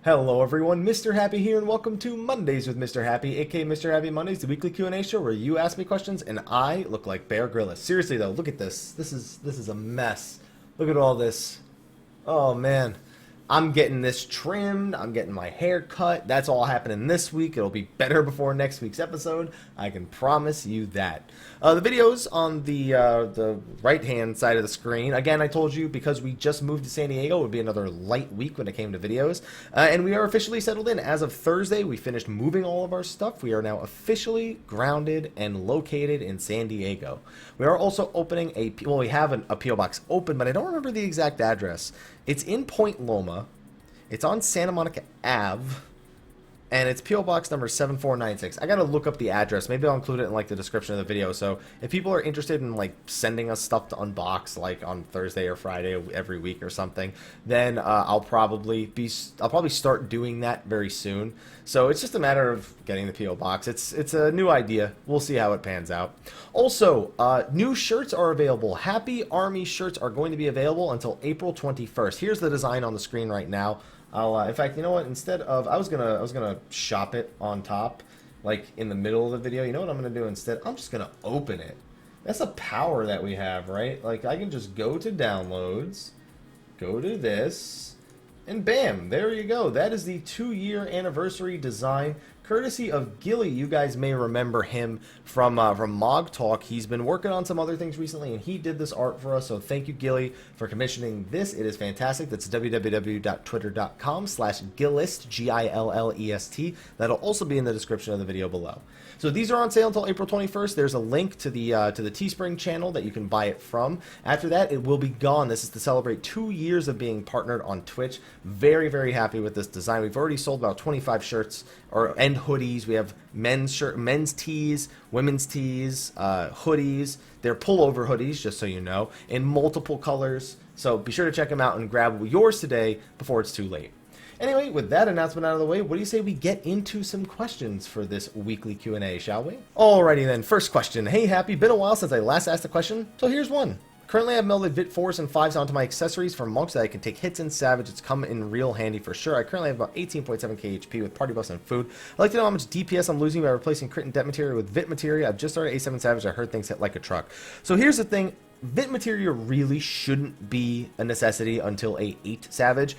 Hello everyone, Mr. Happy here, and welcome to Mondays with Mr. Happy, aka Mr. Happy Mondays, the weekly Q&A show where you ask me questions and I look like Bear Grylls. Seriously though, look at this. This is a mess. Look at all this. Oh man. I'm getting this trimmed, I'm getting my hair cut. That's all happening this week. It'll be better before next week's episode. I can promise you that. The videos on the right-hand side of the screen. Again, I told you because we just moved to San Diego, it would be another light week when it came to videos. And we are officially settled in. As of Thursday, we finished moving all of our stuff. We are now officially grounded and located in San Diego. We are also opening we have a P.O. box open, but I don't remember the exact address. It's in Point Loma. It's on Santa Monica Ave, and it's P.O. Box number 7496. I gotta look up the address. Maybe I'll include it in like the description of the video. So if people are interested in like sending us stuff to unbox, like on Thursday or Friday every week or something, then I'll probably start doing that very soon. So it's just a matter of getting the P.O. Box. It's a new idea. We'll see how it pans out. Also, new shirts are available. Happy Army shirts are going to be available until April 21st. Here's the design on the screen right now. In fact, you know what? Instead of I was gonna shop it on top, like in the middle of the video. You know what I'm gonna do instead? I'm just gonna open it. That's the power that we have, right? Like I can just go to downloads, go to this, and bam, there you go. That is the 2-year anniversary design, courtesy of Gilly. You guys may remember him from Mog Talk. He's been working on some other things recently, and he did this art for us. So thank you, Gilly, for commissioning this. It is fantastic. That's www.twitter.com/Gillest, Gillest. That'll also be in the description of the video below. So these are on sale until April 21st. There's a link to the Teespring channel that you can buy it from. After that, it will be gone. This is to celebrate 2 years of being partnered on Twitch. Very, very happy with this design. We've already sold about 25 shirts and hoodies. We have men's tees, women's tees, hoodies. They're pullover hoodies, just so you know, in multiple colors. So be sure to check them out and grab yours today before it's too late. Anyway, with that announcement out of the way, what do you say we get into some questions for this weekly Q&A, shall we? Alrighty then, first question. Hey Happy, been a while since I last asked a question, so here's one. Currently I've melded Vit 4s and 5s onto my accessories for monks that I can take hits in Savage. It's come in real handy for sure. I currently have about 18.7k HP with party buffs and food. I'd like to know how much DPS I'm losing by replacing crit and det materia with Vit materia. I've just started A7 Savage. I heard things hit like a truck. So here's the thing. Vit materia really shouldn't be a necessity until A8 Savage.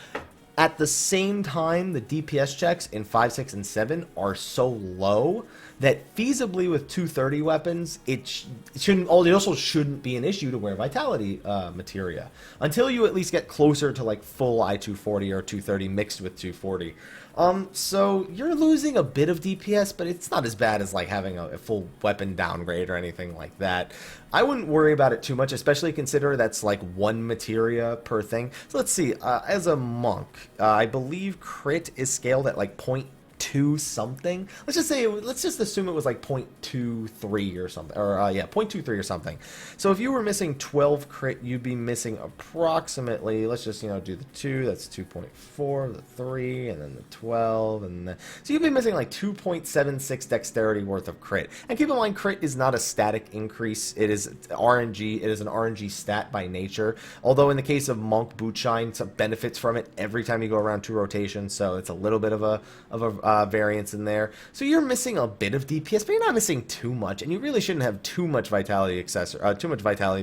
At the same time, the DPS checks in 5, 6, and 7 are so low that feasibly with 230 weapons, it also shouldn't be an issue to wear Vitality materia until you at least get closer to like full I-240 or 230 mixed with 240. So you're losing a bit of DPS, but it's not as bad as like having a full weapon downgrade or anything like that. I wouldn't worry about it too much, especially consider that's like 1 materia per thing. So let's see, as a monk, I believe crit is scaled at like 0.2 something. Let's just assume it was like 0.23 or something, or 0.23 or something. So if you were missing 12 crit, you'd be missing approximately, let's just, do the 2, that's 2.4, the 3, and then the 12, and so you'd be missing like 2.76 dexterity worth of crit. And keep in mind, crit is not a static increase, it is RNG, it is an RNG stat by nature, although in the case of Monk, Bootshine benefits from it every time you go around 2 rotations, so it's a little bit of a variance in there. So you're missing a bit of DPS, but you're not missing too much, and you really shouldn't have too much vitality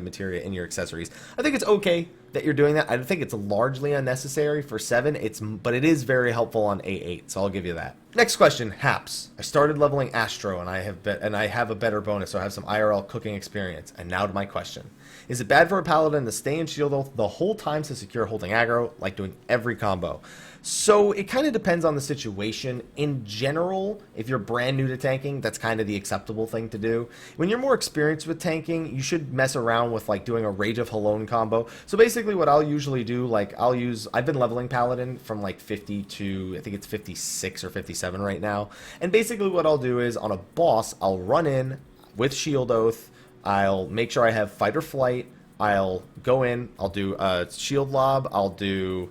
materia in your accessories. I think it's okay that you're doing that. I think it's largely unnecessary for 7, but it is very helpful on A8, so I'll give you that. Next question, Haps. I started leveling Astro, and I have a better bonus, so I have some IRL cooking experience. And now to my question. Is it bad for a Paladin to stay in shield oath the whole time to secure holding aggro, like doing every combo? So it kind of depends on the situation. In general, if you're brand new to tanking, that's kind of the acceptable thing to do. When you're more experienced with tanking, you should mess around with like doing a Rage of Halone combo. So basically what I'll usually do, like I've been leveling Paladin from like 50 to, I think it's 56 or 57 right now. And basically what I'll do is on a boss, I'll run in with Shield Oath, I'll make sure I have Fight or Flight, I'll go in, I'll do a Shield Lob, I'll do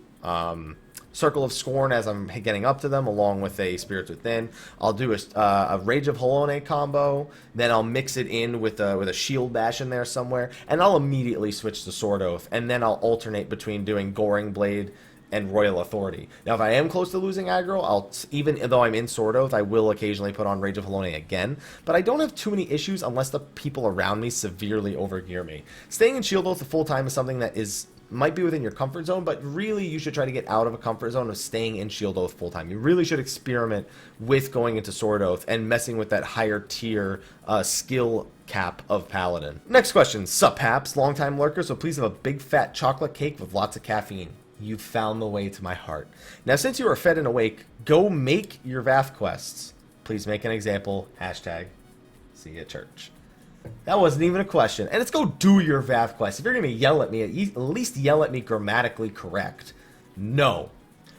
Circle of Scorn as I'm getting up to them, along with a Spirits Within. I'll do a Rage of Halone combo, then I'll mix it in with a Shield Bash in there somewhere, and I'll immediately switch to Sword Oath, and then I'll alternate between doing Goring Blade and Royal Authority. Now, if I am close to losing aggro, even though I'm in Sword Oath, I will occasionally put on Rage of Halone again, but I don't have too many issues unless the people around me severely overgear me. Staying in Shield Oath the full time is something that might be within your comfort zone, but really you should try to get out of a comfort zone of staying in Shield Oath full time. You really should experiment with going into Sword Oath and messing with that higher tier skill cap of Paladin. Next question, sup haps, long time lurker, so please have a big fat chocolate cake with lots of caffeine. You've found the way to my heart. Now, since you are fed and awake, go make your Vath quests. Please make an example, hashtag see you at church. That wasn't even a question. And let's go do your Vath quest. If you're going to yell at me, at least yell at me grammatically correct. No.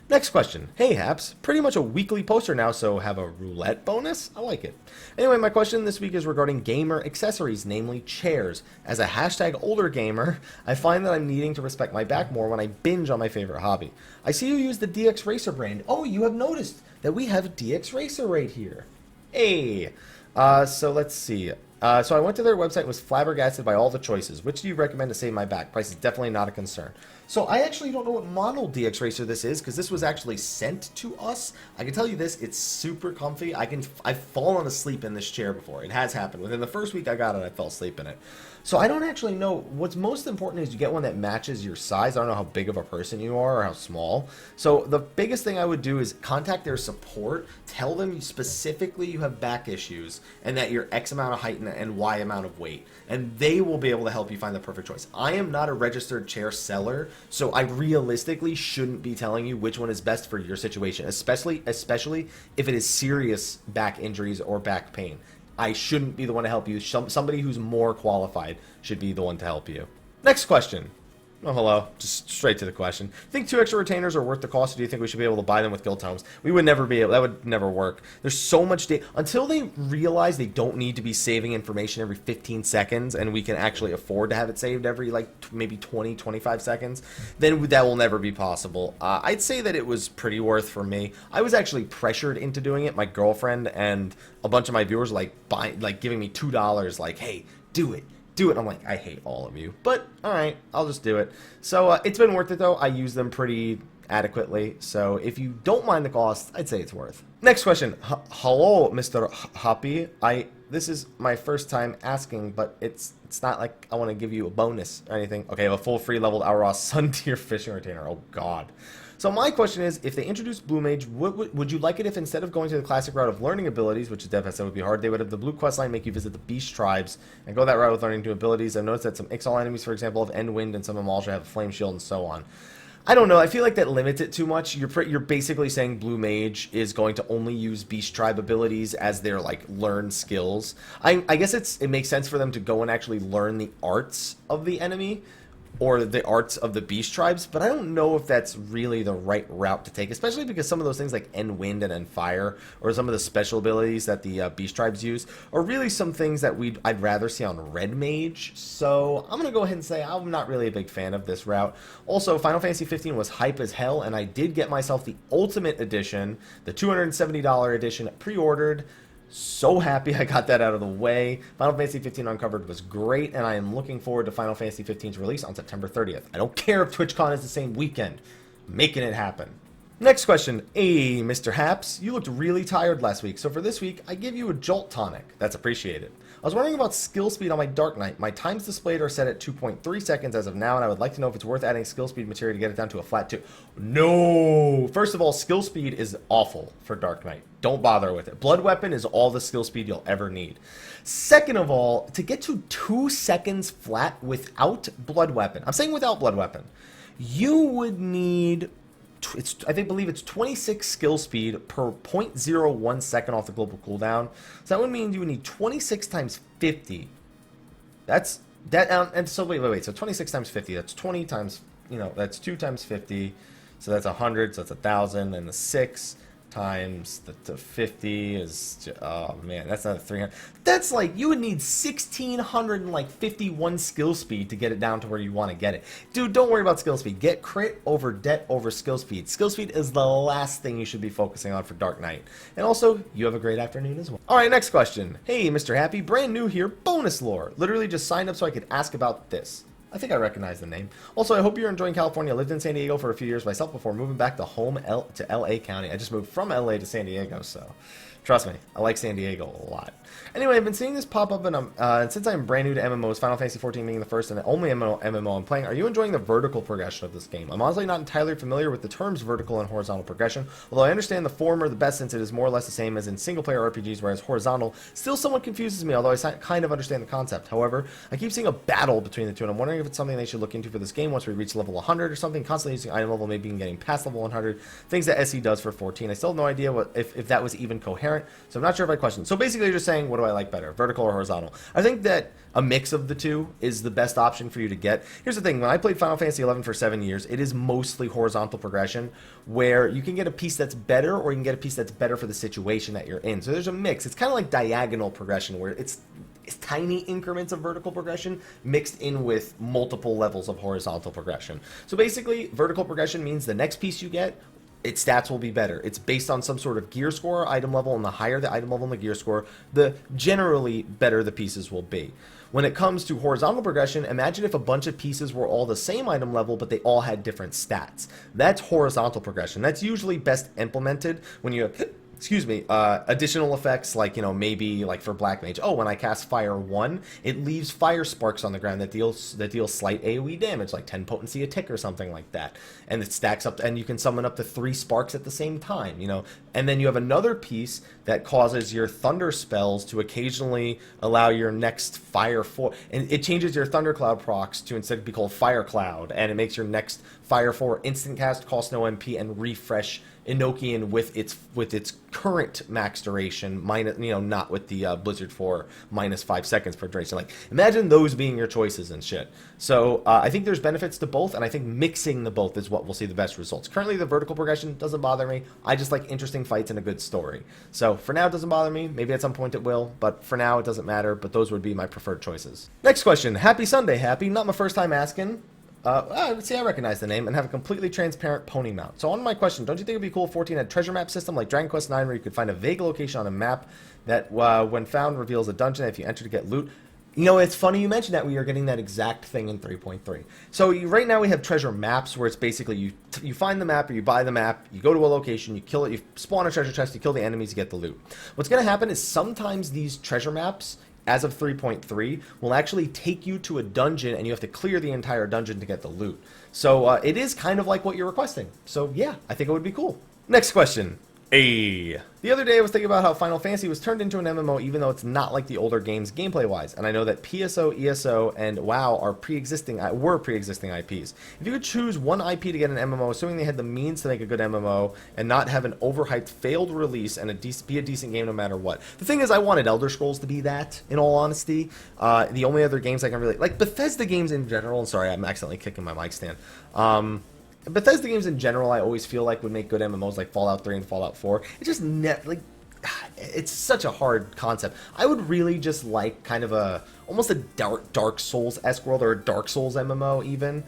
Next question. Hey, Haps. Pretty much a weekly poster now, so have a roulette bonus? I like it. Anyway, my question this week is regarding gamer accessories, namely chairs. As a hashtag older gamer, I find that I'm needing to respect my back more when I binge on my favorite hobby. I see you use the DX Racer brand. Oh, you have noticed that we have DX Racer right here. Hey. So let's see. So I went to their website and was flabbergasted by all the choices. Which do you recommend to save my back? Price is definitely not a concern. So I actually don't know what model DX Racer this is, because this was actually sent to us. I can tell you this, it's super comfy. I've fallen asleep in this chair before. It has happened. Within the first week I got it, I fell asleep in it. So I don't actually know. What's most important is you get one that matches your size. I don't know how big of a person you are or how small. So the biggest thing I would do is contact their support. Tell them specifically you have back issues and that you're X amount of height and Y amount of weight. And they will be able to help you find the perfect choice. I am not a registered chair seller, so I realistically shouldn't be telling you which one is best for your situation, especially if it is serious back injuries or back pain. I shouldn't be the one to help you. Somebody who's more qualified should be the one to help you. Next question. Oh, hello. Just straight to the question. Think 2 extra retainers are worth the cost, or do you think we should be able to buy them with guild tomes? We would never be able. That would never work. There's so much data. Until they realize they don't need to be saving information every 15 seconds, and we can actually afford to have it saved every, like, maybe 20, 25 seconds, then that will never be possible. I'd say that it was pretty worth for me. I was actually pressured into doing it. My girlfriend and a bunch of my viewers were giving me $2, like, hey, do it. Do it. I'm like, I hate all of you, but all right, I'll just do it. So it's been worth it though. I use them pretty adequately, so if you don't mind the cost, I'd say it's worth. Next question. Hello, Mr. Mrhappy. This is my first time asking, but it's not like I want to give you a bonus or anything. Okay, I have a full free leveled Aurochs Sun Tier fishing retainer. Oh god. So my question is, if they introduce Blue Mage, would you like it if instead of going to the classic route of learning abilities, which Dev has said would be hard, they would have the Blue quest line make you visit the Beast tribes and go that route with learning new abilities? I've noticed that some Ixal enemies, for example, have End Wind, and some of them also have a Flame Shield and so on. I don't know. I feel like that limits it too much. You're basically saying Blue Mage is going to only use Beast Tribe abilities as their, like, learn skills. I guess it makes sense for them to go and actually learn the arts of the enemy, or the arts of the Beast Tribes, but I don't know if that's really the right route to take, especially because some of those things like End Wind and End Fire, or some of the special abilities that the Beast Tribes use, are really some things that I'd rather see on Red Mage, so I'm going to go ahead and say I'm not really a big fan of this route. Also, Final Fantasy 15 was hype as hell, and I did get myself the Ultimate Edition, the $270 edition, pre-ordered. So happy I got that out of the way. Final Fantasy 15 Uncovered was great, and I am looking forward to Final Fantasy 15's release on September 30th. I don't care if TwitchCon is the same weekend. Making it happen. Next question. Hey, Mr. Haps, you looked really tired last week, so for this week, I give you a Jolt Tonic. That's appreciated. I was wondering about skill speed on my Dark Knight. My times displayed are set at 2.3 seconds as of now, and I would like to know if it's worth adding skill speed material to get it down to a flat 2. No! First of all, skill speed is awful for Dark Knight. Don't bother with it. Blood Weapon is all the skill speed you'll ever need. Second of all, to get to 2 seconds flat without Blood Weapon, I'm saying without Blood Weapon, you would need... I believe it's 26 skill speed per 0.01 second off the global cooldown. So that would mean you would need 26 times 50. That's that. And so wait. So 26 times 50. That's 20 times. That's 2 times 50. So that's 100. So that's 1,000. And the 6 times the 50 is, oh man, that's not 300. That's like, you would need 1,651 skill speed to get it down to where you want to get it. Dude, don't worry about skill speed. Get crit over det over skill speed. Skill speed is the last thing you should be focusing on for Dark Knight. And also, you have a great afternoon as well. Alright, next question. Hey, Mr. Happy, brand new here, bonus lore. Literally just signed up so I could ask about this. I think I recognize the name. Also, I hope you're enjoying California. I lived in San Diego for a few years myself before moving back to to LA County. I just moved from LA to San Diego, so trust me, I like San Diego a lot. Anyway, I've been seeing this pop up, and since I'm brand new to MMOs, Final Fantasy XIV being the first and the only MMO I'm playing, are you enjoying the vertical progression of this game? I'm honestly not entirely familiar with the terms vertical and horizontal progression, although I understand the former the best since it is more or less the same as in single-player RPGs, whereas horizontal still somewhat confuses me, although I kind of understand the concept. However, I keep seeing a battle between the two, and I'm wondering if it's something they should look into for this game once we reach level 100 or something, constantly using item level, maybe even getting past level 100, things that SE does for 14. I still have no idea if that was even coherent, so I'm not sure if I questioned. So basically, you're just saying, what do I like better, vertical or horizontal? I think that a mix of the two is the best option for you to get. Here's the thing, when I played Final Fantasy XI for 7 years, it is mostly horizontal progression, where you can get a piece that's better, or you can get a piece that's better for the situation that you're in. So there's a mix. It's kind of like diagonal progression, where it's tiny increments of vertical progression mixed in with multiple levels of horizontal progression. So basically, vertical progression means the next piece you get, its stats will be better. It's based on some sort of gear score, item level, and the higher the item level and the gear score, the generally better the pieces will be. When it comes to horizontal progression, imagine if a bunch of pieces were all the same item level, but they all had different stats. That's horizontal progression. That's usually best implemented when you have additional effects, like, maybe like for Black Mage, when I cast Fire 1, it leaves fire sparks on the ground that deals slight AoE damage, like 10 potency a tick or something like that. And it stacks up, and you can summon up to 3 sparks at the same time, And then you have another piece that causes your thunder spells to occasionally allow your next Fire 4, and it changes your Thundercloud procs to instead be called Fire Cloud, and it makes your next Fire 4 instant cast, cost no MP, and refresh Enochian with its current max duration, minus, not with the Blizzard 4 minus 5 seconds per duration. Like, imagine those being your choices and shit. So I think there's benefits to both, and I think mixing the both is what will see the best results. Currently, the vertical progression doesn't bother me. I just like interesting fights and a good story. So for now, it doesn't bother me. Maybe at some point it will, but for now, it doesn't matter. But those would be my preferred choices. Next question. Happy Sunday, Happy. Not my first time asking. See, I recognize the name and have a completely transparent pony mount. So on my question, don't you think it'd be cool if 14 had a treasure map system like Dragon Quest IX, where you could find a vague location on a map that, when found, reveals a dungeon if you enter to get loot? It's funny you mentioned that. We are getting that exact thing in 3.3. So right now we have treasure maps, where it's basically you find the map, or you buy the map, you go to a location, you kill it, you spawn a treasure chest, you kill the enemies, you get the loot. What's going to happen is sometimes these treasure maps, as of 3.3, will actually take you to a dungeon, and you have to clear the entire dungeon to get the loot. So it is kind of like what you're requesting. So yeah, I think it would be cool. Next question. The other day I was thinking about how Final Fantasy was turned into an MMO, even though it's not like the older games gameplay-wise. And I know that PSO, ESO, and WoW were pre-existing IPs. If you could choose one IP to get an MMO, assuming they had the means to make a good MMO and not have an overhyped failed release and be a decent game no matter what. The thing is, I wanted Elder Scrolls to be that, in all honesty. The only other games I can really... Like, Bethesda games in general... And sorry, I'm accidentally kicking my mic stand. Bethesda games in general, I always feel like would make good MMOs, like Fallout 3 and Fallout 4. It's just it's such a hard concept. I would really just like kind of almost a Dark Souls-esque world, or a Dark Souls MMO even,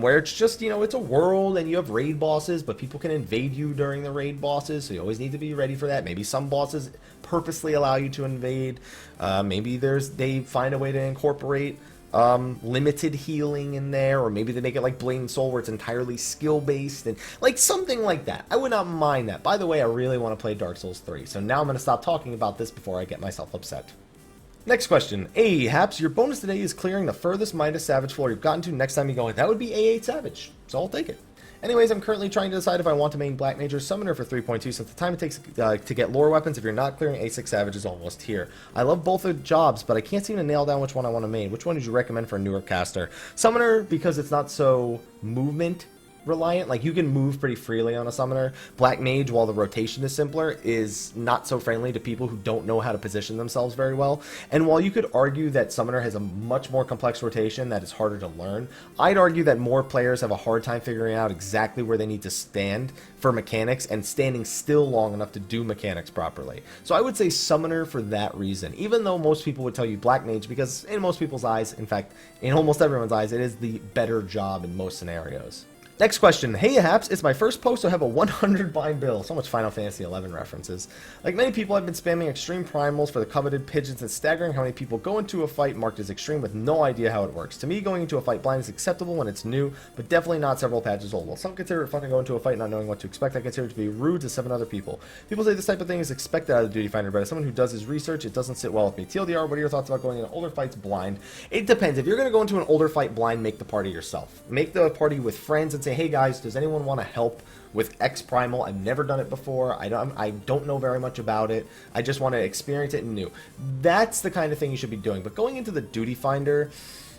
where it's just, it's a world and you have raid bosses, but people can invade you during the raid bosses, so you always need to be ready for that. Maybe some bosses purposely allow you to invade. Maybe they find a way to incorporate limited healing in there, or maybe they make it like Blade and Soul, where it's entirely skill based, and like something like that. I would not mind that. By the way, I really want to play Dark Souls 3, so now I'm going to stop talking about this before I get myself upset. Next question. Haps, your bonus today is clearing the furthest Midas Savage floor you've gotten to next time you go in. That would be A8 Savage, so I'll take it. Anyways, I'm currently trying to decide if I want to main Black Mage or Summoner for 3.2, since the time it takes to get lore weapons if you're not clearing A6 Savage is almost here. I love both the jobs, but I can't seem to nail down which one I want to main. Which one would you recommend for a newer caster? Summoner, because it's not so movement reliant. Like, you can move pretty freely on a Summoner. Black Mage, while the rotation is simpler, is not so friendly to people who don't know how to position themselves very well. And while you could argue that Summoner has a much more complex rotation that is harder to learn, I'd argue that more players have a hard time figuring out exactly where they need to stand for mechanics and standing still long enough to do mechanics properly. So I would say Summoner for that reason, even though most people would tell you Black Mage, because in most people's eyes, in fact, in almost everyone's eyes, it is the better job in most scenarios. Next question. Hey Haps, it's my first post to have a 100 bind bill. So much Final Fantasy XI references. Like many people, I've been spamming extreme primals for the coveted pigeons. It's staggering how many people go into a fight marked as extreme with no idea how it works. To me, going into a fight blind is acceptable when it's new, but definitely not several patches old. While some consider it fun to go into a fight not knowing what to expect, I consider it to be rude to 7 other people. People say this type of thing is expected out of the Duty Finder, but as someone who does his research, it doesn't sit well with me. TLDR, what are your thoughts about going into older fights blind? It depends. If you're going to go into an older fight blind, make the party yourself. Make the party with friends and say, hey guys, does anyone want to help with X Primal? I've never done it before. I don't know very much about it. I just want to experience it and new. That's the kind of thing you should be doing. But going into the Duty Finder,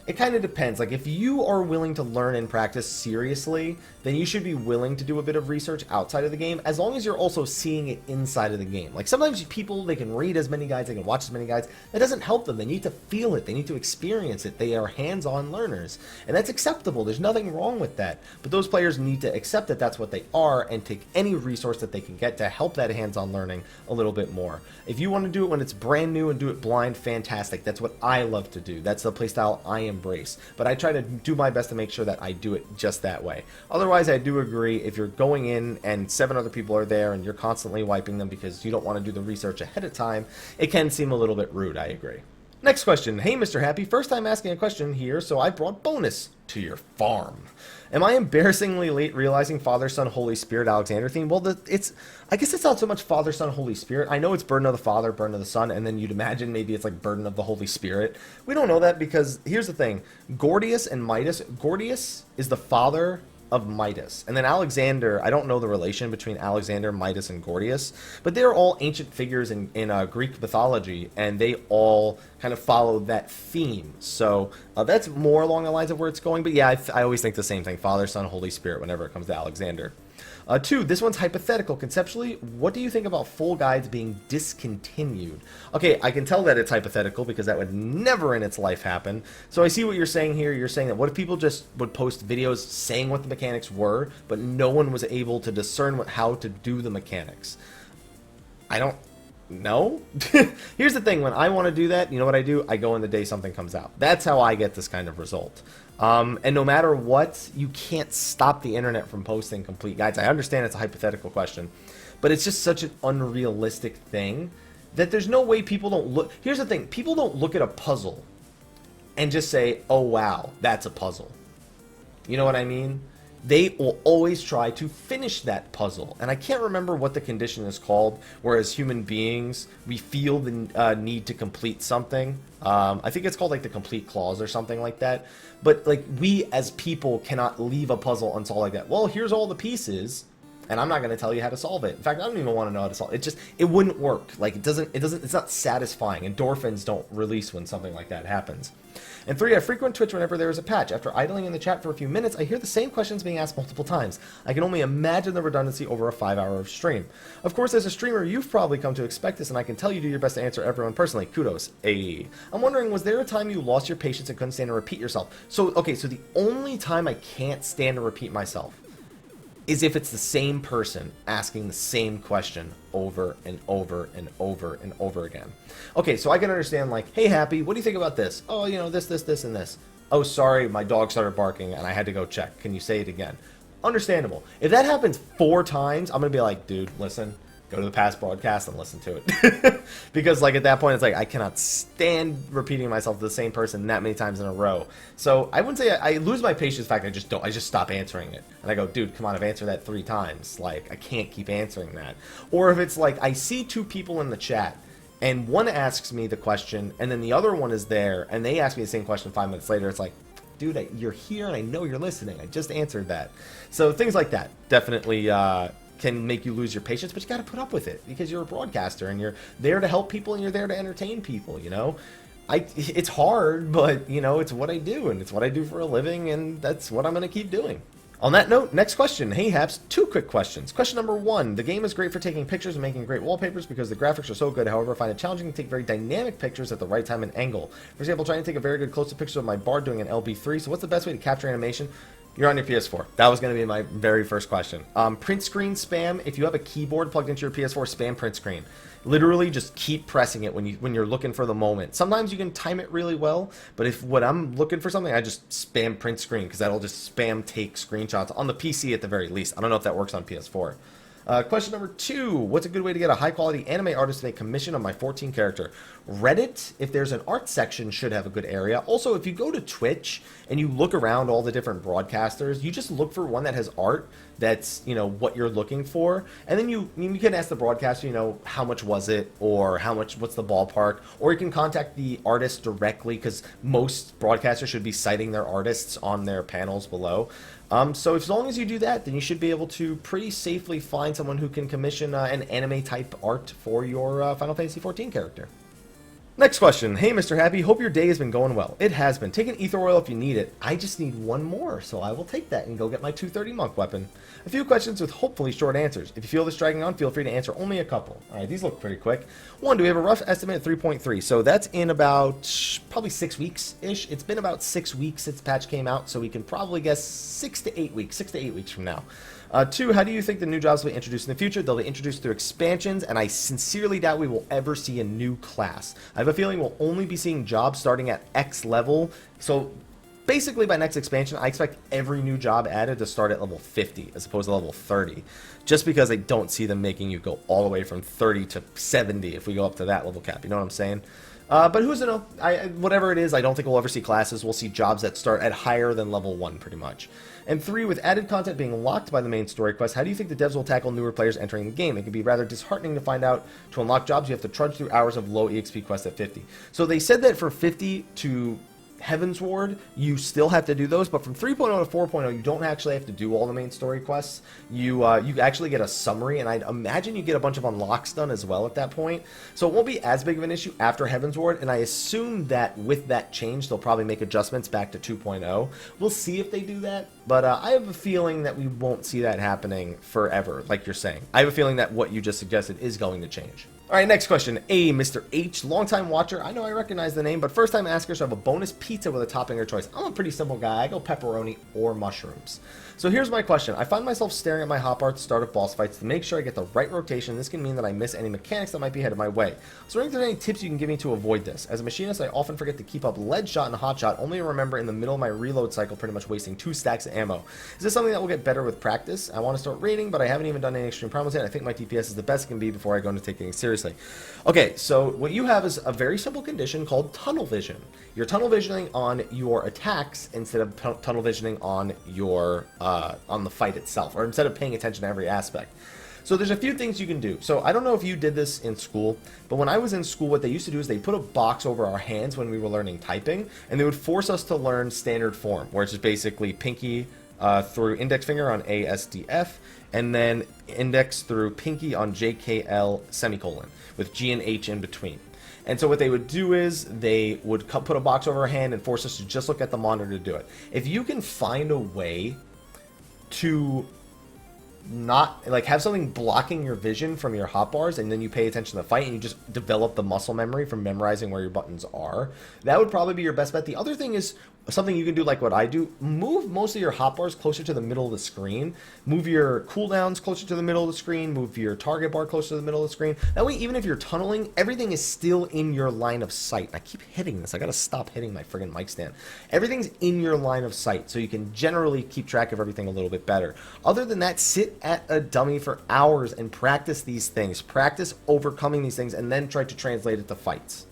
it kind of depends. Like if you are willing to learn and practice seriously, then you should be willing to do a bit of research outside of the game, as long as you're also seeing it inside of the game. Like sometimes people, they can read as many guides, they can watch as many guides. That doesn't help them. They need to feel it. They need to experience it. They are hands-on learners, and that's acceptable. There's nothing wrong with that. But those players need to accept that that's what they are and take any resource that they can get to help that hands-on learning a little bit more. If you want to do it when it's brand new and do it blind, fantastic. That's what I love to do. That's the playstyle I embrace. But I try to do my best to make sure that I do it just that way. Otherwise, I do agree, if you're going in and 7 other people are there and you're constantly wiping them because you don't want to do the research ahead of time, it can seem a little bit rude. I agree. Next question. Hey, Mr. Happy. First time asking a question here, so I brought bonus to your farm. Am I embarrassingly late realizing Father, Son, Holy Spirit, Alexander theme? Well, I guess it's not so much Father, Son, Holy Spirit. I know it's Burden of the Father, Burden of the Son, and then you'd imagine maybe it's like Burden of the Holy Spirit. We don't know that because here's the thing. Gordius and Midas. Gordius is the father of Midas. And then Alexander, I don't know the relation between Alexander, Midas, and Gordius, but they're all ancient figures in Greek mythology, and they all kind of follow that theme. So that's more along the lines of where it's going. But yeah, I always think the same thing. Father, Son, Holy Spirit whenever it comes to Alexander. 2, this one's hypothetical. Conceptually, what do you think about full guides being discontinued? Okay, I can tell that it's hypothetical because that would never in its life happen. So I see what you're saying here. You're saying that what if people just would post videos saying what the mechanics were, but no one was able to discern how to do the mechanics? I don't know. Here's the thing. When I want to do that, you know what I do? I go in the day something comes out. That's how I get this kind of result. And no matter what, you can't stop the internet from posting complete guides. I understand it's a hypothetical question, but it's just such an unrealistic thing that there's no way people don't look. Here's the thing. People don't look at a puzzle and just say, oh, wow, that's a puzzle. You know what I mean? They will always try to finish that puzzle. And I can't remember what the condition is called, whereas human beings, we feel the need to complete something. I think it's called like the complete clause or something like that. But like we as people cannot leave a puzzle unsolved like that. Well, here's all the pieces, and I'm not going to tell you how to solve it. In fact, I don't even want to know how to solve it. It wouldn't work. Like it's not satisfying. Endorphins don't release when something like that happens. And 3, I frequent Twitch whenever there is a patch. After idling in the chat for a few minutes, I hear the same questions being asked multiple times. I can only imagine the redundancy over a 5-hour stream. Of course, as a streamer, you've probably come to expect this, and I can tell you do your best to answer everyone personally. Kudos. I'm wondering, was there a time you lost your patience and couldn't stand to repeat yourself? So, okay, so the only time I can't stand to repeat myself is if it's the same person asking the same question over and over and over and over again. Okay, so I can understand like, hey, Happy, what do you think about this? Oh, you know, this, and this. Oh, sorry, my dog started barking and I had to go check. Can you say it again? Understandable. If that happens 4 times, I'm going to be like, dude, listen, go to the past broadcast and listen to it. Because like at that point, it's like I cannot stand repeating myself to the same person that many times in a row. So I wouldn't say I lose my patience. In fact, I just stop answering it. And I go, dude, come on, I've answered that 3 times. Like I can't keep answering that. Or if it's like I see 2 people in the chat and one asks me the question and then the other one is there and they ask me the same question 5 minutes later, it's like, dude, you're here and I know you're listening. I just answered that. So things like that definitely can make you lose your patience, but you got to put up with it because you're a broadcaster and you're there to help people and you're there to entertain people, you know? It's hard, but, you know, it's what I do and it's what I do for a living and that's what I'm going to keep doing. On that note, next question. Hey, Haps, 2 quick questions. Question number 1. The game is great for taking pictures and making great wallpapers because the graphics are so good. However, I find it challenging to take very dynamic pictures at the right time and angle. For example, trying to take a very good close-up picture of my bard doing an LB3. So what's the best way to capture animation? You're on your PS4. That was going to be my very first question. Print screen spam. If you have a keyboard plugged into your PS4, spam print screen. Literally, just keep pressing it when you're looking for the moment. Sometimes you can time it really well, but when I'm looking for something, I just spam print screen because that'll just spam take screenshots on the PC at the very least. I don't know if that works on PS4. Question number 2. What's a good way to get a high-quality anime artist to make commission on my 14 character? Reddit, if there's an art section, should have a good area. Also, if you go to Twitch and you look around all the different broadcasters, you just look for one that has art that's, what you're looking for. And then you can ask the broadcaster, how much was it, or what's the ballpark, or you can contact the artist directly because most broadcasters should be citing their artists on their panels below. So as long as you do that, then you should be able to pretty safely find someone who can commission an anime type art for your Final Fantasy XIV character. Next question. Hey, Mr. Happy, hope your day has been going well. It has been. Take an ether oil if you need it. I just need one more, so I will take that and go get my 230 monk weapon. A few questions with hopefully short answers. If you feel this dragging on, feel free to answer only a couple. All right, these look pretty quick. 1, do we have a rough estimate at 3.3? So that's in about probably 6 weeks-ish. It's been about 6 weeks since the patch came out, so we can probably guess 6 to 8 weeks. 6 to 8 weeks from now. 2, how do you think the new jobs will be introduced in the future? They'll be introduced through expansions, and I sincerely doubt we will ever see a new class. I have a feeling we'll only be seeing jobs starting at X level. So basically by next expansion, I expect every new job added to start at level 50 as opposed to level 30. Just because I don't see them making you go all the way from 30 to 70 if we go up to that level cap. You know what I'm saying? But who's to know? Whatever it is, I don't think we'll ever see classes. We'll see jobs that start at higher than level 1, pretty much. And 3, with added content being locked by the main story quest, how do you think the devs will tackle newer players entering the game? It can be rather disheartening to find out to unlock jobs you have to trudge through hours of low EXP quests at 50. So they said that for 50 to Heaven's Ward, you still have to do those, but from 3.0 to 4.0, you don't actually have to do all the main story quests. You actually get a summary, and I'd imagine you get a bunch of unlocks done as well at that point. So it won't be as big of an issue after Heaven's Ward, and I assume that with that change, they'll probably make adjustments back to 2.0. We'll see if they do that, but I have a feeling that we won't see that happening forever, like you're saying. I have a feeling that what you just suggested is going to change. All right, next question. Mr. H, longtime watcher. I know I recognize the name, but first time asker, so I have a bonus pizza with a topping or choice. I'm a pretty simple guy. I go pepperoni or mushrooms. So here's my question. I find myself staring at my hotbar at the start of boss fights to make sure I get the right rotation. This can mean that I miss any mechanics that might be headed my way. So if there's any tips you can give me to avoid this. As a machinist, I often forget to keep up lead shot and hot shot, only to remember in the middle of my reload cycle pretty much wasting 2 stacks of ammo. Is this something that will get better with practice? I want to start raiding, but I haven't even done any extreme primals yet. I think my DPS is the best it can be before I go into taking things seriously. Okay, so what you have is a very simple condition called tunnel vision. You're tunnel visioning on your attacks instead of tunnel visioning on your on the fight itself, or instead of paying attention to every aspect. So there's a few things you can do. So I don't know if you did this in school, but when I was in school, what they used to do is they put a box over our hands when we were learning typing, and they would force us to learn standard form, where it's just basically pinky through index finger on ASDF, and then index through pinky on JKL semicolon, with G and H in between. And so what they would do is they would put a box over our hand and force us to just look at the monitor to do it. If you can find a way to not have something blocking your vision from your hotbars, and then you pay attention to the fight and you just develop the muscle memory from memorizing where your buttons are, that would probably be your best bet. The other thing is something you can do like what I do. Move most of your hotbars closer to the middle of the screen. Move your cooldowns closer to the middle of the screen. Move your target bar closer to the middle of the screen. That way, even if you're tunneling, everything is still in your line of sight. I keep hitting this. I gotta stop hitting my friggin' mic stand. Everything's in your line of sight, so you can generally keep track of everything a little bit better. Other than that, sit at a dummy for hours and practice these things. Practice overcoming these things, and then try to translate it to fights.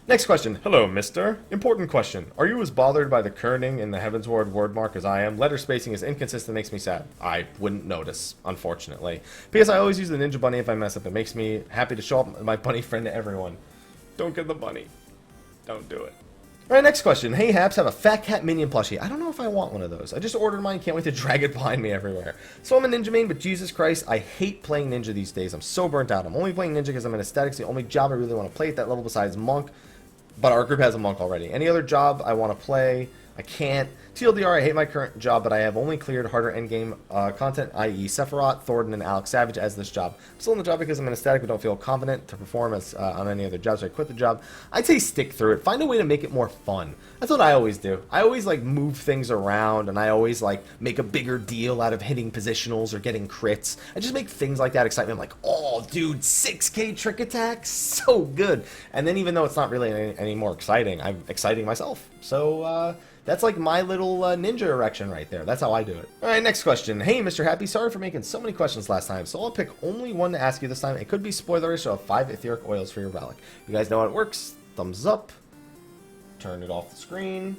Next question. Hello, mister. Important question. Are you as bothered by the kerning in the Heaven's Ward wordmark as I am? Letter spacing is inconsistent, makes me sad. I wouldn't notice, unfortunately. Because I always use the ninja bunny if I mess up. It makes me happy to show up my bunny friend to everyone. Don't get the bunny. Don't do it. Alright, next question. Hey, Haps, have a fat cat minion plushie. I don't know if I want one of those. I just ordered mine, can't wait to drag it behind me everywhere. So I'm a ninja main, but Jesus Christ, I hate playing ninja these days. I'm so burnt out. I'm only playing ninja because I'm an aesthetics. The only job I really want to play at that level besides monk. But our group has a monk already. Any other job I want to play, I can't. TLDR, I hate my current job, but I have only cleared harder endgame content, i.e. Sephiroth, Thornton, and Alex Savage as this job. I'm still in the job because I'm in a static but don't feel confident to perform as on any other job, so I quit the job. I'd say stick through it. Find a way to make it more fun. That's what I always do. I always like move things around, and I always like make a bigger deal out of hitting positionals or getting crits. I just make things like that excitement. I'm like, oh, dude, 6K trick attacks, so good. And then even though it's not really any more exciting, I'm exciting myself. So that's like my little ninja erection right there. That's how I do it. All right, next question. Hey, Mr. Happy, sorry for making so many questions last time, so I'll pick only one to ask you this time. It could be spoilerish, so I have 5 etheric oils for your relic. You guys know how it works. Thumbs up. Turn it off the screen.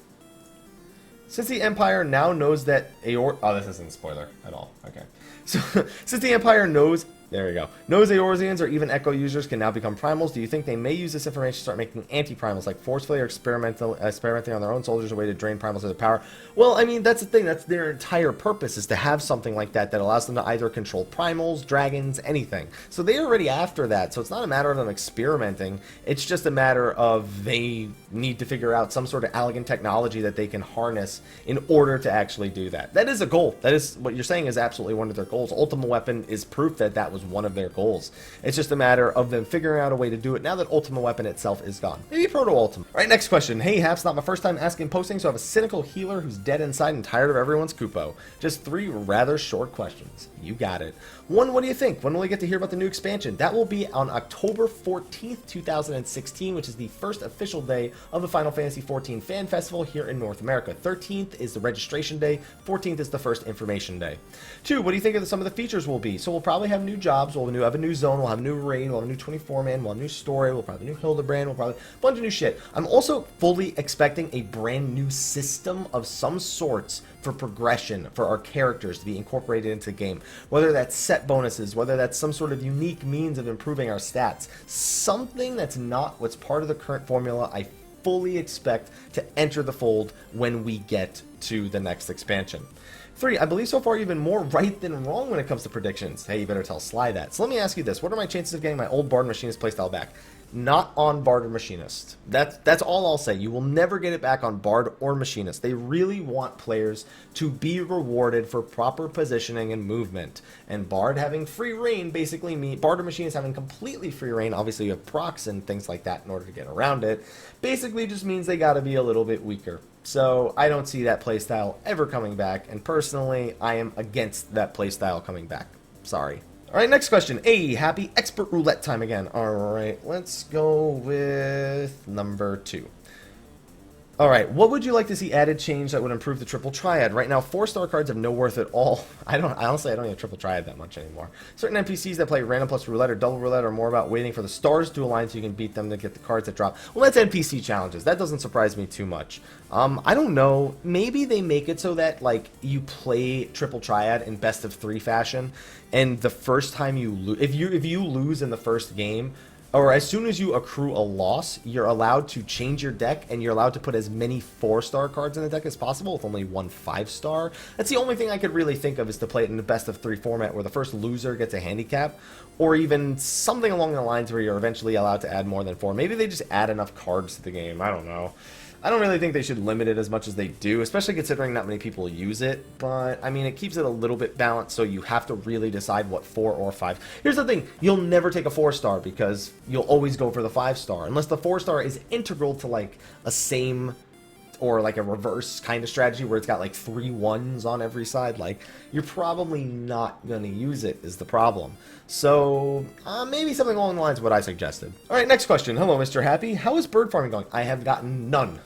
Since the Empire now knows that oh, this isn't a spoiler at all. Okay. So, since the Empire knows... There we go. Knows Eorzeans or even Echo users can now become primals. Do you think they may use this information to start making anti-primals, like forcefully or experimenting on their own soldiers, a way to drain primals of their power? Well, I mean, that's the thing. That's their entire purpose, is to have something like that that allows them to either control primals, dragons, anything. So they're already after that. So it's not a matter of them experimenting. It's just a matter of they need to figure out some sort of elegant technology that they can harness in order to actually do that. That is a goal. That is what you're saying is absolutely one of their goals. Ultima Weapon is proof that that was one of their goals. It's just a matter of them figuring out a way to do it now that Ultima Weapon itself is gone. Maybe Proto-Ultima. Alright, next question. Hey, Haps, not my first time asking posting, so I have a cynical healer who's dead inside and tired of everyone's Kupo. Just 3 rather short questions. You got it. 1, what do you think? When will we get to hear about the new expansion? That will be on October 14th, 2016, which is the first official day of the Final Fantasy XIV Fan Festival here in North America. 13th is the registration day. 14th is the first information day. 2, what do you think of some of the features will be? So we'll probably have new jobs. We'll have a new zone. We'll have a new raid. We'll have a new 24-man. We'll have a new story. We'll probably have a new Hildebrand. We'll probably have a bunch of new shit. I'm also fully expecting a brand new system of some sorts for progression for our characters to be incorporated into the game. Whether that's set bonuses, whether that's some sort of unique means of improving our stats. Something that's not what's part of the current formula, I fully expect to enter the fold when we get to the next expansion. 3, I believe so far you've been more right than wrong when it comes to predictions. Hey, you better tell Sly that. So let me ask you this. What are my chances of getting my old Bard Machinist playstyle back? Not on Bard or Machinist. That's all I'll say. You will never get it back on Bard or Machinist. They really want players to be rewarded for proper positioning and movement. And Bard having free reign basically means... Bard or Machinist having completely free reign, obviously you have procs and things like that in order to get around it, basically just means they gotta be a little bit weaker. So I don't see that playstyle ever coming back, and personally, I am against that playstyle coming back. Sorry. Alright, next question. Hey, Happy, expert roulette time again. Alright, let's go with number 2. Alright, what would you like to see added change that would improve the triple triad? Right now, 4-star cards have no worth at all. Honestly, I don't even triple triad that much anymore. Certain NPCs that play random plus roulette or double roulette are more about waiting for the stars to align so you can beat them to get the cards that drop. Well, that's NPC challenges. That doesn't surprise me too much. I don't know. Maybe they make it so that, like, you play triple triad in best of 3 fashion, and the first time you lose, if you lose in the first game, or as soon as you accrue a loss, you're allowed to change your deck, and you're allowed to put as many 4-star cards in the deck as possible with only 1 5-star. That's the only thing I could really think of, is to play it in the best of 3 format where the first loser gets a handicap, or even something along the lines where you're eventually allowed to add more than 4. Maybe they just add enough cards to the game. I don't know. I don't really think they should limit it as much as they do, especially considering not many people use it, but I mean, it keeps it a little bit balanced, so you have to really decide what 4 or 5. Here's the thing, you'll never take a 4-star because you'll always go for the 5-star, unless the 4-star is integral to like a same or like a reverse kind of strategy where it's got like 3 1s on every side. Like, you're probably not going to use it is the problem. So maybe something along the lines of what I suggested. Alright, next question. Hello, Mr. Happy. How is bird farming going? I have gotten none.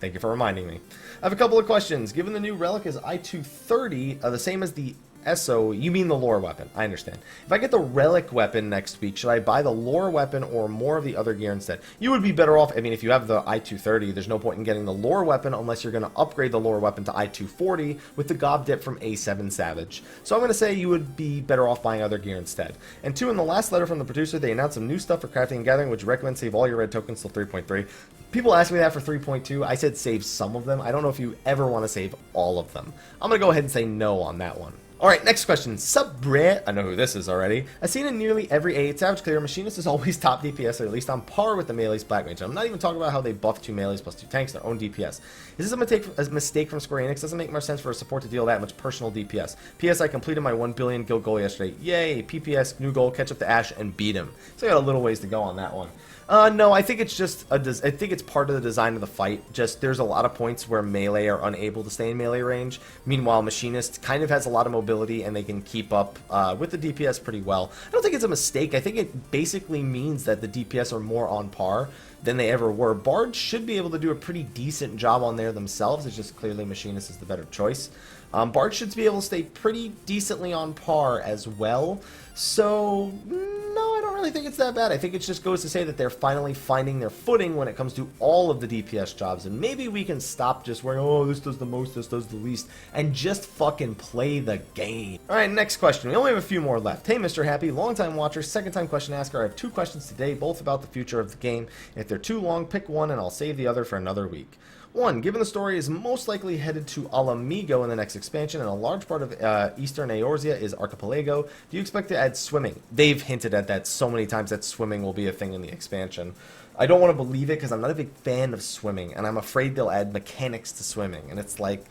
Thank you for reminding me. I have a couple of questions. Given the new Relic is I-230, the same as the SO, you mean the lore weapon. I understand. If I get the Relic weapon next week, should I buy the lore weapon or more of the other gear instead? You would be better off, I mean, if you have the I-230, there's no point in getting the lore weapon unless you're going to upgrade the lore weapon to I-240 with the Gob Dip from A7 Savage. So I'm going to say you would be better off buying other gear instead. And 2, in the last letter from the producer, they announced some new stuff for crafting and gathering, which recommend save all your red tokens till 3.3. People ask me that for 3.2. I said save some of them. I don't know if you ever want to save all of them. I'm going to go ahead and say no on that one. Alright, next question. Sup, Brett? I know who this is already. I've seen in nearly every A8 Savage clear, Machinist is always top DPS, or at least on par with the Melee's Black Mage. I'm not even talking about how they buff 2 Melees plus 2 tanks, their own DPS. Is this a mistake from Square Enix? Doesn't make more sense for a support to deal that much personal DPS. PS, I completed my 1 billion guild goal yesterday. Yay! PPS, new goal, catch up to Ash and beat him. So I got a little ways to go on that one. No, I think it's just I think it's part of the design of the fight. Just there's a lot of points where melee are unable to stay in melee range. Meanwhile, Machinist kind of has a lot of mobility and they can keep up with the DPS pretty well. I don't think it's a mistake. I think it basically means that the DPS are more on par than they ever were. Bards should be able to do a pretty decent job on there themselves. It's just clearly Machinist is the better choice. Bards should be able to stay pretty decently on par as well. So, no, I don't really think it's that bad. I think it just goes to say that they're finally finding their footing when it comes to all of the DPS jobs. And maybe we can stop just wearing, oh, this does the most, this does the least, and just fucking play the game. Alright, next question. We only have a few more left. Hey, Mr. Happy, long-time watcher, second-time question asker. I have 2 questions today, both about the future of the game. If they're too long, pick one and I'll save the other for another week. 1. Given the story is most likely headed to Alamigo in the next expansion, and a large part of Eastern Eorzea is Archipelago, do you expect to add swimming? They've hinted at that so many times that swimming will be a thing in the expansion. I don't want to believe it because I'm not a big fan of swimming, and I'm afraid they'll add mechanics to swimming, and it's like...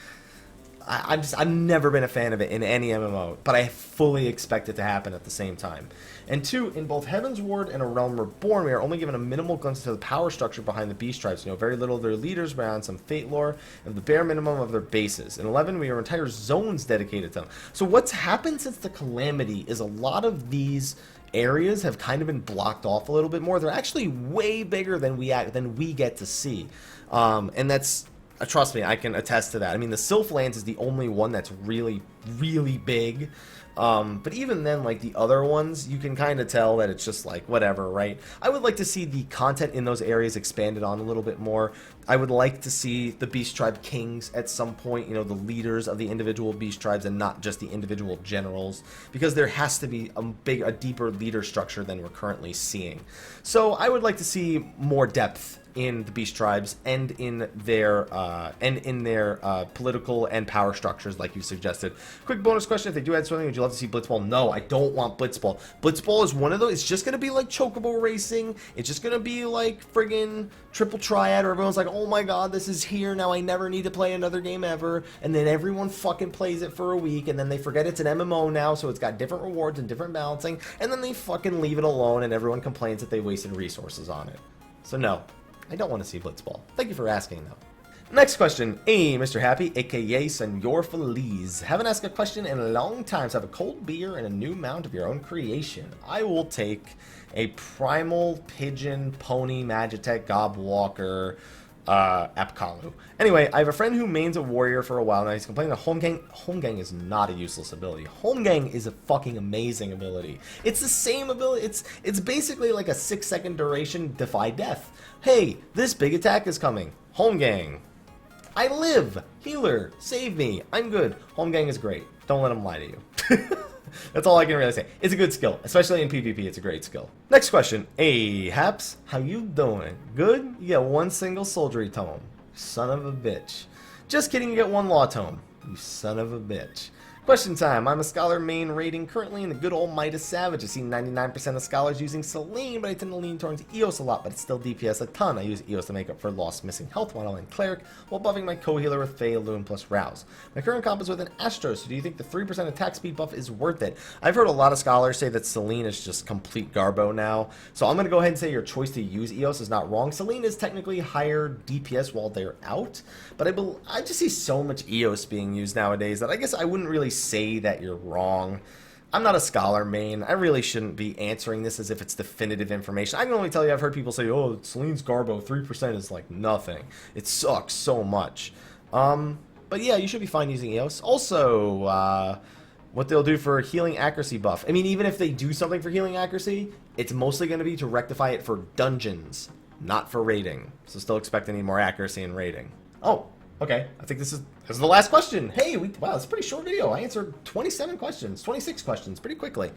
I've never been a fan of it in any MMO, but I fully expect it to happen at the same time. And 2, in both Heaven's Ward and A Realm Reborn, we are only given a minimal glimpse into the power structure behind the Beast Tribes. You know very little of their leaders beyond some Fate lore, and the bare minimum of their bases. In 11, we are entire zones dedicated to them. So what's happened since the Calamity is a lot of these areas have kind of been blocked off a little bit more. They're actually way bigger than we get to see, and that's... trust me, I can attest to that. I mean, the Sylphlands is the only one that's really, really big. But even then, like, the other ones, you can kind of tell that it's just like, whatever, right? I would like to see the content in those areas expanded on a little bit more. I would like to see the Beast Tribe Kings at some point, you know, the leaders of the individual Beast Tribes and not just the individual generals, because there has to be a deeper leader structure than we're currently seeing. So I would like to see more depth in the Beast Tribes and in their political and power structures, like you suggested. Quick bonus question: if they do add swimming, would you love to see Blitzball? No, I don't want Blitzball. Blitzball is one of those. It's just gonna be like Chocobo Racing. It's just gonna be like friggin' Triple Triad, where everyone's like, oh my god, this is here now. I never need to play another game ever. And then everyone fucking plays it for a week, and then they forget it's an MMO now, so it's got different rewards and different balancing, and then they fucking leave it alone, and everyone complains that they wasted resources on it. So no. I don't want to see Blitzball. Thank you for asking, though. Next question. Hey, Mr. Happy, aka Senor Feliz. Haven't asked a question in a long time, so have a cold beer and a new mount of your own creation. I will take a Primal Pigeon Pony Magitech Gobwalker Apkalu. Anyway, I have a friend who mains a warrior for a while now. He's complaining that Home Gang is not a useless ability. Home Gang is a fucking amazing ability. It's the same ability. It's basically like a 6-second duration defy death. Hey, this big attack is coming. Home Gang. I live. Healer. Save me. I'm good. Home Gang is great. Don't let them lie to you. That's all I can really say. It's a good skill. Especially in PvP, it's a great skill. Next question. Hey, Haps. How you doing? Good? You get 1 single soldiery tome. Son of a bitch. Just kidding, you get 1 law tome. You son of a bitch. Question time. I'm a Scholar main rating currently in the good old Midas Savage. I see 99% of Scholars using Selene, but I tend to lean towards Eos a lot, but it's still DPS a ton. I use Eos to make up for lost missing health while in Cleric, while buffing my co-healer with Fey, Loon plus Rouse. My current comp is with an Astro, so do you think the 3% attack speed buff is worth it? I've heard a lot of Scholars say that Selene is just complete garbo now, so I'm going to go ahead and say your choice to use Eos is not wrong. Selene is technically higher DPS while they're out, but I just see so much Eos being used nowadays that I guess I wouldn't really say that you're wrong. I'm not a Scholar main. I really shouldn't be answering this as if it's definitive information. I can only tell you I've heard people say, oh, Selene's Garbo, 3% is like nothing. It sucks so much. But yeah, you should be fine using Eos. Also, what they'll do for healing accuracy buff. I mean, even if they do something for healing accuracy, it's mostly going to be to rectify it for dungeons, not for raiding. So still expect any more accuracy in raiding. Oh, okay. I think this is the last question. Hey, wow, it's a pretty short video. I answered 26 questions pretty quickly.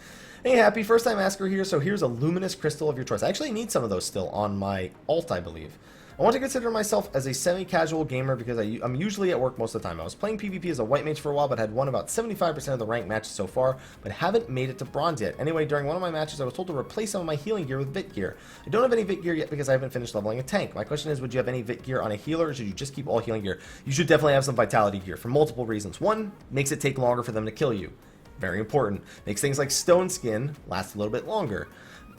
Hey, Happy, first time asker here, so here's a luminous crystal of your choice. I actually need some of those still on my alt, I believe. I want to consider myself as a semi-casual gamer because I'm usually at work most of the time. I was playing PvP as a white mage for a while, but had won about 75% of the ranked matches so far, but haven't made it to bronze yet. Anyway, during one of my matches, I was told to replace some of my healing gear with Vit gear. I don't have any Vit gear yet because I haven't finished leveling a tank. My question is, would you have any Vit gear on a healer, or should you just keep all healing gear? You should definitely have some vitality gear for multiple reasons. One, makes it take longer for them to kill you. Very important. Makes things like stone skin last a little bit longer.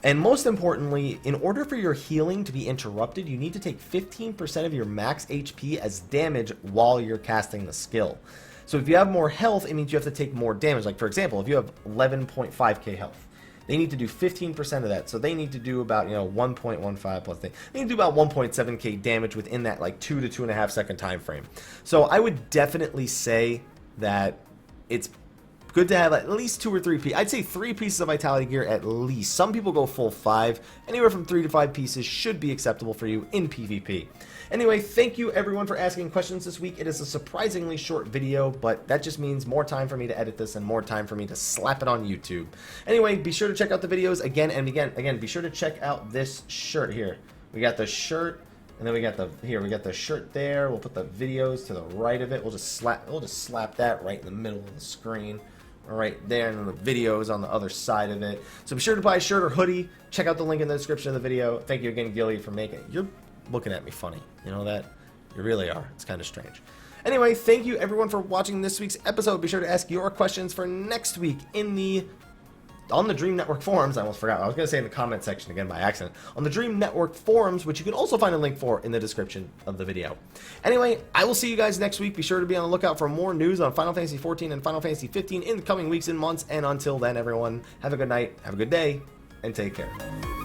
And most importantly, in order for your healing to be interrupted, you need to take 15% of your max HP as damage while you're casting the skill. So if you have more health, it means you have to take more damage. Like, for example, if you have 11.5k health, they need to do 15% of that. So they need to do about, 1.15 plus they need to do about 1.7k damage within that, like, 2 to 2.5 second time frame. So I would definitely say that it's good to have at least 2 or 3 pieces. I'd say 3 pieces of vitality gear at least. Some people go full 5. Anywhere from 3 to 5 pieces should be acceptable for you in PvP. Anyway, thank you everyone for asking questions this week. It is a surprisingly short video, but that just means more time for me to edit this and more time for me to slap it on YouTube. Anyway, be sure to check out the videos again and again. Be sure to check out this shirt here. We got the shirt. And then we got the shirt there. We'll put the videos to the right of it. We'll just slap that right in the middle of the screen. Right there, and then the videos on the other side of it. So be sure to buy a shirt or hoodie. Check out the link in the description of the video. Thank you again, Gilly, for making it. You're looking at me funny. You know that? You really are. It's kind of strange. Anyway, thank you everyone for watching this week's episode. Be sure to ask your questions for next week on the Dream Network forums. I almost forgot. I was going to say in the comment section again by accident. On the Dream Network forums, which you can also find a link for in the description of the video. Anyway, I will see you guys next week. Be sure to be on the lookout for more news on Final Fantasy XIV and Final Fantasy 15 in the coming weeks and months. And until then, everyone, have a good night, have a good day, and take care.